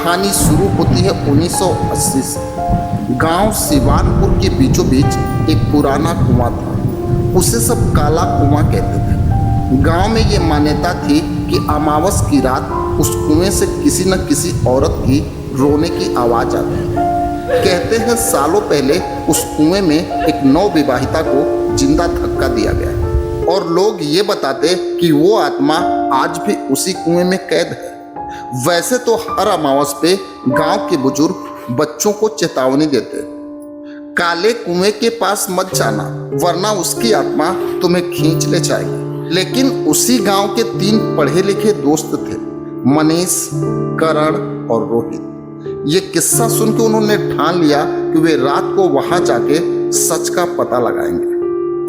कहानी शुरू होती है 1980 से। गांव सिवानपुर के बीचों बीच एक पुराना कुआं था। उसे सब काला कुआं कहते थे। गांव में ये मान्यता थी कि अमावस की रात उस कुएं से किसी न किसी औरत की रोने की आवाज आती है। कहते हैं सालों पहले उस कुएं में एक नवविवाहिता को जिंदा धक्का दिया गया और लोग ये बताते कि वो आत्मा आज भी उसी कुएं में कैद है। वैसे तो हर अमावस पे गांव के बुजुर्ग बच्चों को चेतावनी देते, काले कुएं के पास मत जाना वरना उसकी आत्मा तुम्हें खींच ले जाएगी। लेकिन उसी गांव के 3 पढ़े लिखे दोस्त थे, मनीष, करण और रोहित। ये किस्सा सुन के उन्होंने ठान लिया कि वे रात को वहां जाके सच का पता लगाएंगे।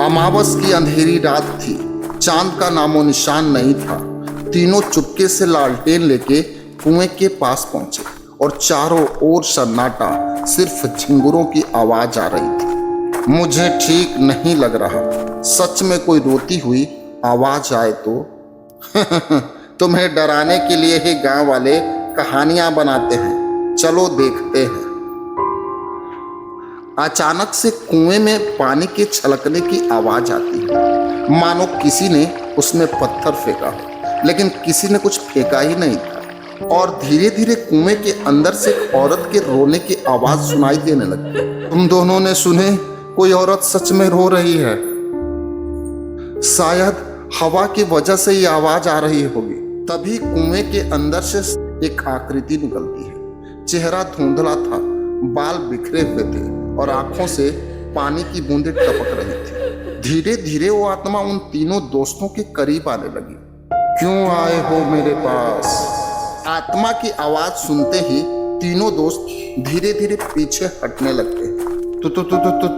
अमावस की अंधेरी रात थी, चांद का नामो निशान नहीं था। तीनों चुपके से लालटेन लेके कुएं के पास पहुंचे और चारों ओर सन्नाटा, सिर्फ झिंगुरों की आवाज आ रही थी। मुझे ठीक नहीं लग रहा, सच में कोई रोती हुई आवाज आए तो तुम्हें डराने के लिए ही गांव वाले कहानियां बनाते हैं, चलो देखते हैं। अचानक से कुएं में पानी के छलकने की आवाज आती है, मानो किसी ने उसमें पत्थर फेंका हो, लेकिन किसी ने कुछ फेंका ही नहीं था। और धीरे धीरे कुएं के अंदर से एक औरत के रोने की आवाज सुनाई देने लगी। तुम दोनों ने सुने? कोई औरत सच में रो रही है। शायद हवा की वजह से ये आवाज आ रही होगी। तभी कुएं के अंदर से एक आकृति निकलती है। चेहरा धुंधला था, बाल बिखरे हुए थे और आंखों से पानी की बूंदें टपक रही थी। धीरे धीरे वो आत्मा उन तीनों दोस्तों के करीब आने लगी। क्यों आए हो मेरे पास? आत्मा की आवाज सुनते ही तीनों दोस्त धीरे धीरे पीछे हटने लगते।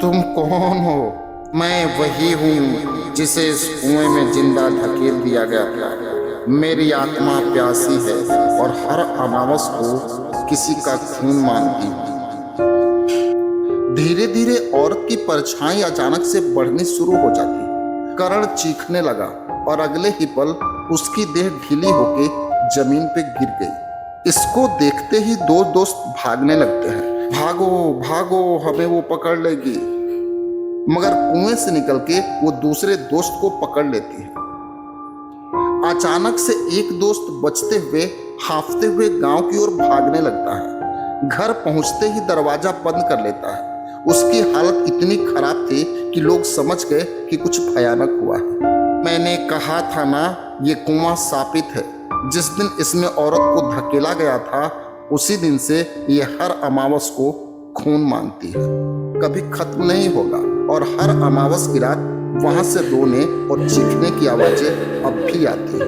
तुम कौन हो? मैं वही हूँ जिसे इस कुएं में जिंदा धकेल दिया गया था। मेरी आत्मा प्यासी है और हर अमावस को किसी का खून मांगती है। धीरे धीरे औरत की परछाई अचानक से बढ़नी शुरू हो जाती। करण चीखने लगा और अगले ही पल उसकी देह ढीली होके जमीन पे गिर गई। इसको देखते ही 2 दोस्त भागने लगते हैं। भागो भागो, हमें वो पकड़ लेगी। मगर कुएं से निकल के वो दूसरे दोस्त को पकड़ लेती है। अचानक से एक दोस्त बचते हुए हांफते हुए गांव की ओर भागने लगता है। घर पहुंचते ही दरवाजा बंद कर लेता है। उसकी हालत इतनी खराब थी कि लोग समझ गए कि कुछ भयानक हुआ है। मैंने कहा था ना, ये कुआं शापित है। जिस दिन इसमें औरत को धकेला गया था उसी दिन से ये हर अमावस को खून मांगती है। कभी खत्म नहीं होगा और हर अमावस की रात वहां से रोने और चीखने की आवाजें अब भी आती है।